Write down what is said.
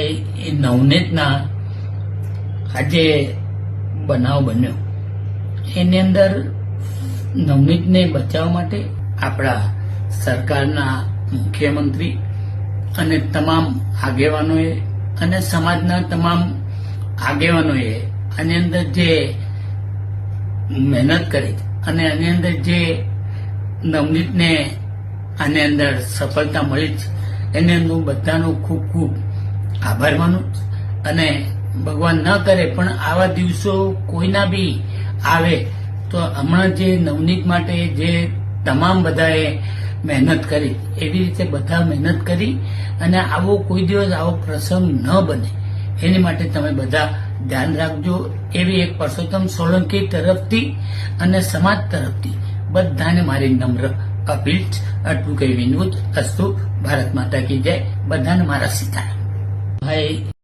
ભાઈ એ નવનીતના આજે બનાવ બન્યો એની અંદર નવનીતને બચાવવા માટે આપણા સરકારના મુખ્યમંત્રી અને તમામ આગેવાનોએ અને સમાજના તમામ આગેવાનોએ આની અંદર જે મહેનત કરી અને આની અંદર જે નવનીતને આની અંદર સફળતા મળી છે એને હું બધાનો ખૂબ ખૂબ આભાર માનું અને ભગવાન ન કરે પણ આવા દિવસો કોઈના બી આવે તો હમણાં જે નવનીત માટે જે તમામ બધાએ મહેનત કરી એવી રીતે બધા મહેનત કરી અને આવો કોઈ દિવસ આવો પ્રસંગ ન બને એની માટે તમે બધા ધ્યાન રાખજો એવી એક પરસોત્તમ સોલંકી તરફથી અને સમાજ તરફથી બધાને મારી નમ્ર અપીલ આટલું કઈ વિનવું અસ્તુ ભારત માતા કી જય બધાને મારા સીતારામ ભાઈ